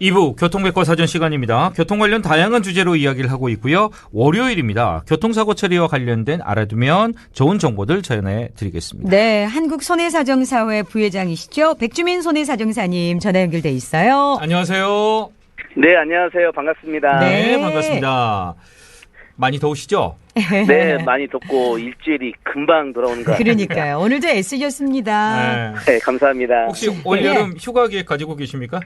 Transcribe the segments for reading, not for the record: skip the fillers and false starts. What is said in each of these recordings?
2부 교통백과 사전 시간입니다. 교통 관련 다양한 주제로 이야기를 하고 있고요. 월요일입니다. 교통사고 처리와 관련된 알아두면 좋은 정보들 전해드리겠습니다. 네, 한국손해사정사회 부회장이시죠. 백주민 손해사정사님 전화 연결돼 있어요. 안녕하세요. 네, 안녕하세요. 반갑습니다. 네, 반갑습니다. 많이 더우시죠? 네, 많이 덥고 일주일이 금방 돌아오는 것 같아요. 그러니까요. 오늘도 애쓰셨습니다. 네, 감사합니다. 혹시 올 여름 휴가 계획 가지고 계십니까?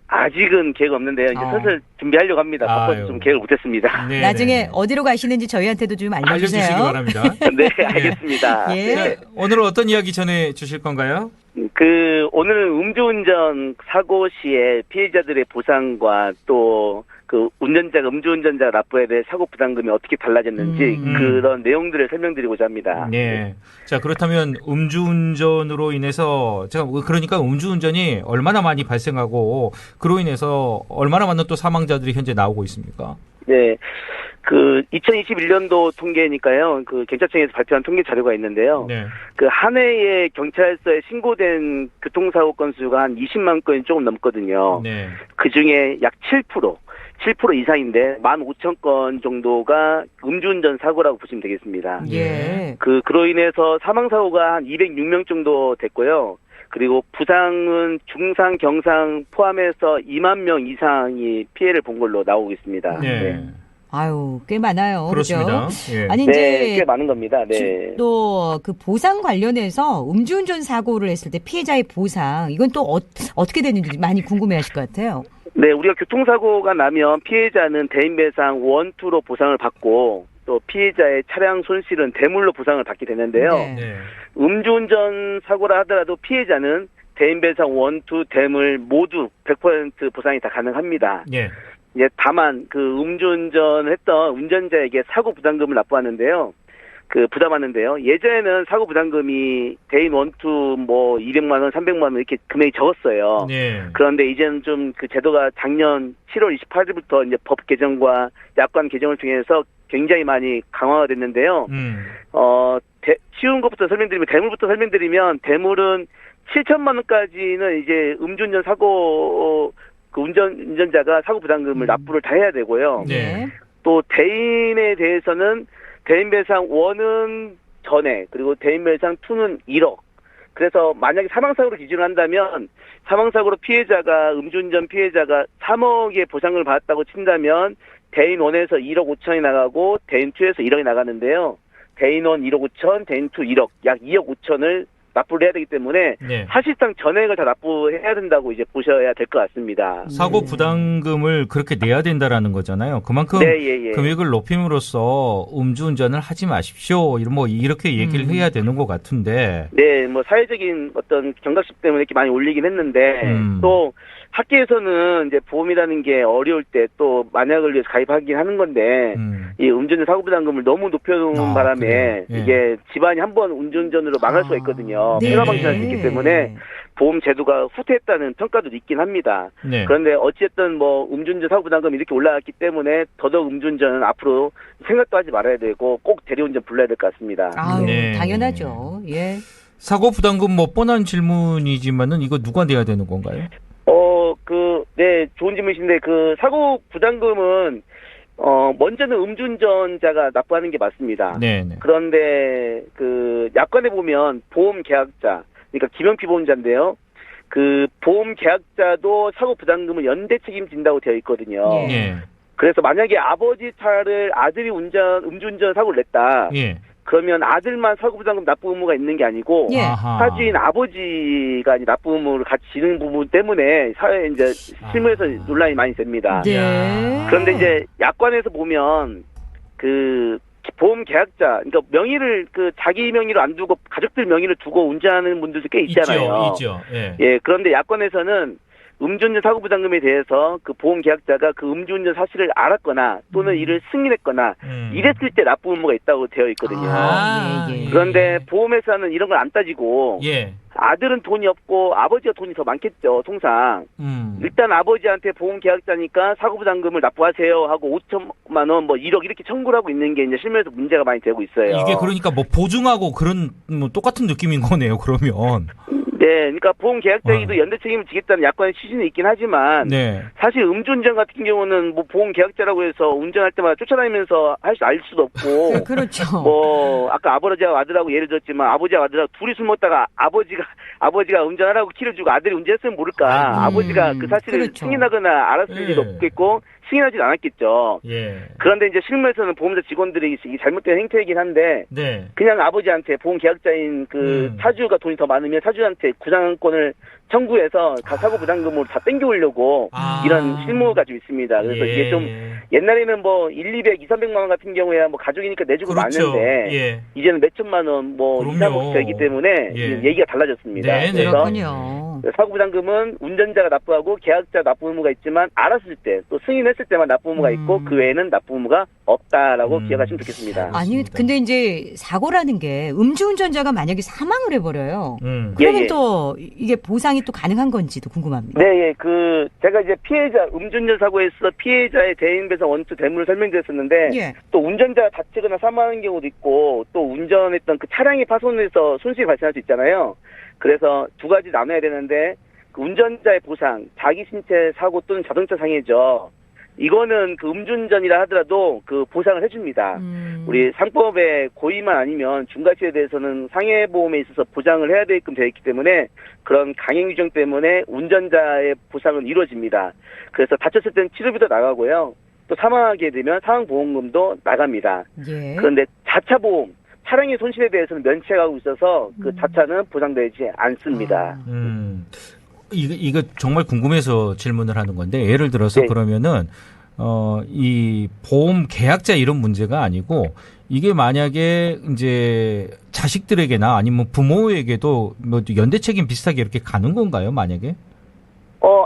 아직은 계획 없는데요. 이제 슬슬 준비하려고 합니다. 바빠서 좀 계획을 못했습니다. 네, 나중에 어디로 가시는지 저희한테도 좀 알려주세요. 알려주시기 바랍니다. 네, 알겠습니다. 예. 네, 오늘은 어떤 이야기 전해주실 건가요? 오늘은 음주운전 사고 시에 피해자들의 보상과 또 음주운전자가 납부해야 될 사고 부담금이 어떻게 달라졌는지 그런 내용들을 설명드리고자 합니다. 네. 자, 그렇다면 음주운전으로 인해서 그러니까 음주운전이 얼마나 많이 발생하고 그로 인해서 얼마나 많은 또 사망자들이 현재 나오고 있습니까? 네. 2021년도 통계니까요. 경찰청에서 발표한 통계 자료가 있는데요. 네. 한 해에 경찰서에 신고된 교통사고 건수가 한 20만 건이 조금 넘거든요. 네. 그 중에 약 7% 이상인데 15,000건 정도가 음주운전 사고라고 보시면 되겠습니다. 예. 그로 인해서 사망사고가 한 206명 정도 됐고요. 그리고 부상은 중상, 경상 포함해서 2만 명 이상이 피해를 본 걸로 나오고 있습니다. 네. 아유, 꽤 많아요. 그렇습니다. 그죠? 예. 아니, 네, 이제 꽤 많은 겁니다. 네. 또 그 보상 관련해서 음주운전 사고를 했을 때 피해자의 보상, 이건 또 어떻게 되는지 많이 궁금해하실 것 같아요. 네, 우리가 교통사고가 나면 피해자는 대인배상 1, 2로 보상을 받고 또 피해자의 차량 손실은 대물로 보상을 받게 되는데요. 네. 네. 음주운전 사고라 하더라도 피해자는 대인배상 1, 2, 대물 모두 100% 보상이 다 가능합니다. 예. 다만 음주운전을 했던 운전자에게 사고 부담금을 납부하는데요. 부담하는데요. 예전에는 사고 부담금이 대인 1, 2 200만 원, 300만 원 이렇게 금액이 적었어요. 네. 그런데 이제는 좀 제도가 작년 7월 28일부터 이제 법 개정과 약관 개정을 통해서 굉장히 많이 강화가 됐는데요. 쉬운 것부터 설명드리면 대물부터 설명드리면 대물은 7천만 원까지는 이제 음주운전 사고 운전자가 사고 부담금을 납부를 다 해야 되고요. 네. 또 대인에 대해서는 대인배상 1은 전액, 그리고 대인배상 2는 1억. 그래서 만약에 사망사고로 기준을 한다면 사망사고로 음주운전 피해자가 3억의 보상을 받았다고 친다면 대인 1에서 1억 5천이 나가고 대인 2에서 1억이 나가는데요. 대인 1 1억 5천, 대인 2 1억, 약 2억 5천을 납부를 해야 되기 때문에 네. 사실상 전액을 다 납부해야 된다고 이제 보셔야 될 것 같습니다. 사고 부담금을 그렇게 내야 된다라는 거잖아요. 그만큼 네, 금액을 높임으로써 음주운전을 하지 마십시오. 이렇게 얘기를 해야 되는 것 같은데. 네, 사회적인 어떤 경각심 때문에 이렇게 많이 올리긴 했는데 또 학계에서는 이제 보험이라는 게 어려울 때 또 만약을 위해서 가입하긴 하는 건데 이 음주운전 사고 부담금을 너무 높여놓은 바람에 예. 이게 집안이 한번 음주운전으로 망할 수가 있거든요. 네. 피로방지할 수 있기 때문에 보험 제도가 후퇴했다는 평가도 있긴 합니다. 네. 그런데 어쨌든 음주운전 사고 부담금이 이렇게 올라갔기 때문에 더더욱 음주운전은 앞으로 생각도 하지 말아야 되고 꼭 대리운전 불러야 될 것 같습니다. 아유, 네. 당연하죠. 예. 사고 부담금 뻔한 질문이지만은 이거 누가 내야 되는 건가요? 네, 좋은 질문이신데 사고 부담금은 먼저는 음주운전자가 납부하는 게 맞습니다. 네. 그런데 약관에 보면 보험 계약자, 그러니까 김영피 보험자인데요. 보험 계약자도 사고 부담금을 연대 책임진다고 되어 있거든요. 예. 그래서 만약에 아버지 차를 아들이 음주운전 사고를 냈다. 예. 그러면 아들만 사고 부담금 납부 의무가 있는 게 아니고 예. 사주인 아버지가 납부 의무를 같이 지는 부분 때문에 사회 이제 실무에서 논란이 많이 됩니다. 네. 그런데 이제 약관에서 보면 보험 계약자, 그러니까 명의를 자기 명의로 안 두고 가족들 명의를 두고 운전하는 분들도 꽤 있잖아요. 있죠. 예. 예, 그런데 약관에서는 음주운전 사고 부담금에 대해서 보험 계약자가 음주운전 사실을 알았거나 또는 이를 승인했거나 이랬을 때 납부 의무가 있다고 되어 있거든요. 예. 그런데 보험회사는 이런 걸 안 따지고 예. 아들은 돈이 없고 아버지가 돈이 더 많겠죠, 통상. 일단 아버지한테 보험 계약자니까 사고 부담금을 납부하세요 하고 5천만 원, 1억 이렇게 청구를 하고 있는 게 이제 실무에서 문제가 많이 되고 있어요. 이게 그러니까 보증하고 그런 똑같은 느낌인 거네요, 그러면. 네, 그러니까 보험 계약자에게도 어. 연대 책임을 지겠다는 약관의 취지는 있긴 하지만 네. 사실 음주운전 같은 경우는 뭐 보험 계약자라고 해서 운전할 때마다 쫓아다니면서 알 수도 없고 그렇죠. 뭐 아까 아버지와 아들하고 예를 들었지만 아버지와 아들하고 둘이 술 먹다가 아버지가 운전하라고 키를 주고 아들이 운전했으면 모를까. 아버지가 그 사실을 그렇죠. 승인하거나 알았을 예. 리도 없겠고 승인하지 않았겠죠. 예. 그런데 이제 실무에서는 보험사 직원들이 이 잘못된 행태이긴 한데 네. 그냥 아버지한테 보험 계약자인 그 사주가 돈이 더 많으면 사주한테 구상권을 청구해서 다 사고 부담금으로 다 땡겨오려고 이런 실무가 좀 있습니다. 그래서 이게 좀 옛날에는 뭐 200, 200, 300만 원 같은 경우에야 뭐 가족이니까 내주고 그렇죠. 맞는데 예. 이제는 몇 천만 원, 뭐 그럼요. 2, 3억씩 되기 때문에 예. 얘기가 달라졌습니다. 네, 네. 그래서 그렇군요. 사고 부담금은 운전자가 납부하고 계약자 납부 의무가 있지만 알았을 때 또 승인했을 때만 납부 의무가 있고 그 외에는 납부 의무가 없다라고 기억하시면 좋겠습니다. 아니 근데 이제 사고라는 게 음주운전자가 만약에 사망을 해버려요. 그러면 예, 예. 또 이게 보상이 또 가능한 건지도 궁금합니다. 네, 예, 제가 이제 피해자, 음주운전 사고에서 피해자의 대인배상 원투 대물을 설명드렸었는데, 예. 또 운전자가 다치거나 사망하는 경우도 있고, 또 운전했던 그 차량이 파손해서 손실이 발생할 수 있잖아요. 그래서 두 가지 나눠야 되는데, 그 운전자의 보상, 자기 신체 사고 또는 자동차 상해죠. 이거는 그 음주운전이라 하더라도 그 보상을 해줍니다. 우리 상법에 고의만 아니면 중과실에 대해서는 상해보험에 있어서 보장을 해야 되게끔 되어 있기 때문에 그런 강행 규정 때문에 운전자의 보상은 이루어집니다. 그래서 다쳤을 때는 치료비도 나가고요. 또 사망하게 되면 사망보험금도 나갑니다. 예. 그런데 자차보험, 차량의 손실에 대해서는 면책하고 있어서 그 자차는 보상되지 않습니다. 이거 정말 궁금해서 질문을 하는 건데 예를 들어서 네. 그러면은 이 보험 계약자 이런 문제가 아니고 이게 만약에 이제 자식들에게나 아니면 부모에게도 뭐 연대 책임 비슷하게 이렇게 가는 건가요? 만약에?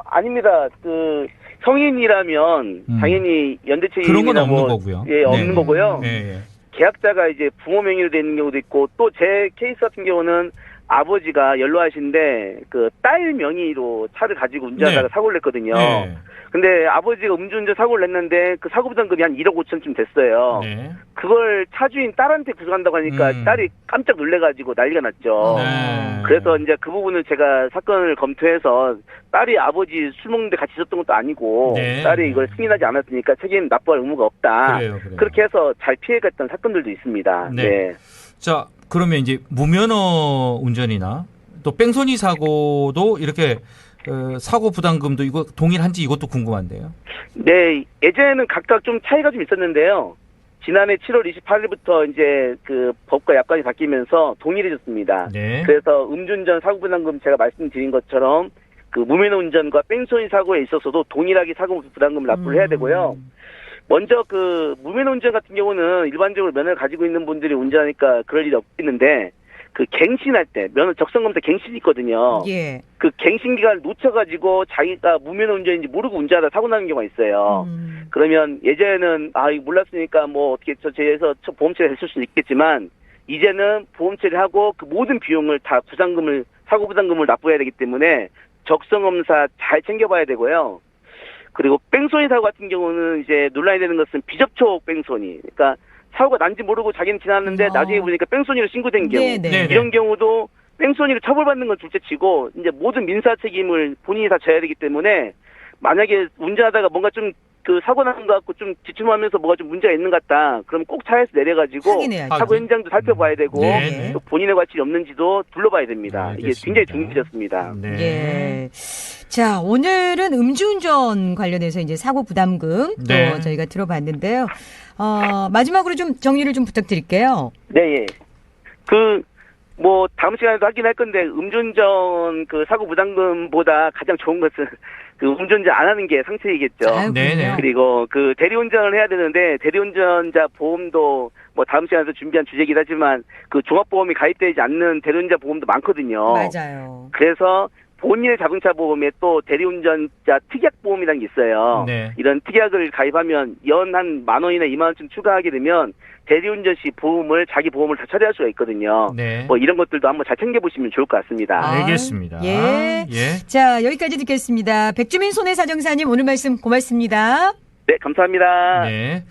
아닙니다. 그 성인이라면 당연히 연대 책임이나 그런 건 없는 뭐 거고요. 예, 없는 네. 거고요. 네. 계약자가 이제 부모 명의로 되는 경우도 있고 또 제 케이스 같은 경우는 아버지가 연로하신데 그 딸 명의로 차를 가지고 운전하다가 네. 사고를 냈거든요. 네. 근데 아버지가 음주운전 사고를 냈는데 그 사고 부담금이 한 1억 5천쯤 됐어요. 네. 그걸 차주인 딸한테 구속한다고 하니까 딸이 깜짝 놀래가지고 난리가 났죠. 네. 그래서 이제 그 부분을 제가 사건을 검토해서 딸이 아버지 술 먹는데 같이 있었던 것도 아니고 네. 딸이 이걸 승인하지 않았으니까 책임 납부할 의무가 없다. 그래요. 그렇게 해서 잘 피해갔던 사건들도 있습니다. 네. 네. 자, 그러면 이제 무면허 운전이나 또 뺑소니 사고도 이렇게 사고 부담금도 이거 동일한지 이것도 궁금한데요. 네, 예전에는 각각 좀 차이가 좀 있었는데요. 지난해 7월 28일부터 이제 그 법과 약관이 바뀌면서 동일해졌습니다. 네. 그래서 음주운전 사고 부담금 제가 말씀드린 것처럼 그 무면허 운전과 뺑소니 사고에 있어서도 동일하게 사고 부담금을 납부를 해야 되고요. 먼저 그 무면허 운전 같은 경우는 일반적으로 면허를 가지고 있는 분들이 운전하니까 그럴 일이 없겠는데 그 갱신할 때 면허 적성검사 갱신이 있거든요. 예. 그 갱신 기간을 놓쳐가지고 자기가 무면허 운전인지 모르고 운전하다 사고 나는 경우가 있어요. 그러면 예전에는 이거 몰랐으니까 뭐 어떻게 저에서 보험 처리했을 수는 있겠지만 이제는 보험 처리하고 그 모든 비용을 다 부담금을 사고 부담금을 납부해야 되기 때문에 적성검사 잘 챙겨봐야 되고요. 그리고 뺑소니 사고 같은 경우는 이제 논란이 되는 것은 비접촉 뺑소니. 그러니까 사고가 난지 모르고 자기는 지났는데 나중에 보니까 뺑소니로 신고된 경우. 네네. 이런 경우도 뺑소니로 처벌받는 건 둘째치고 이제 모든 민사 책임을 본인이 다 져야 되기 때문에 만약에 운전하다가 뭔가 좀 그 사고 난 것 같고 좀 지춤하면서 뭐가 좀 문제가 있는 것 같다. 그럼 꼭 차에서 내려가지고 확인해야죠. 사고 현장도 살펴봐야 되고 네네. 또 본인의 과실이 없는지도 둘러봐야 됩니다. 이게 굉장히 알겠습니다. 중요해졌습니다. 네. 예. 자, 오늘은 음주운전 관련해서 이제 사고 부담금 또 네. 저희가 들어봤는데요. 마지막으로 좀 정리를 좀 부탁드릴게요. 네, 예. 다음 시간에도 하긴 할 건데, 음주운전 그 사고 부담금보다 가장 좋은 것은 그 운전자 안 하는 게 상책이겠죠. 아유, 네네. 그래요? 그리고 그 대리운전을 해야 되는데, 대리운전자 보험도 뭐 다음 시간에서 준비한 주제이긴 하지만, 그 종합보험이 가입되지 않는 대리운전자 보험도 많거든요. 맞아요. 그래서 본인의 자동차 보험에 또 대리운전자 특약보험이라는 게 있어요. 네. 이런 특약을 가입하면 연 한 10,000원이나 20,000원쯤 추가하게 되면 대리운전 시 보험을 자기 보험을 다 처리할 수가 있거든요. 네. 뭐 이런 것들도 한번 잘 챙겨보시면 좋을 것 같습니다. 알겠습니다. 예. 예. 자, 여기까지 듣겠습니다. 백주민 손해사정사님 오늘 말씀 고맙습니다. 네, 감사합니다. 네.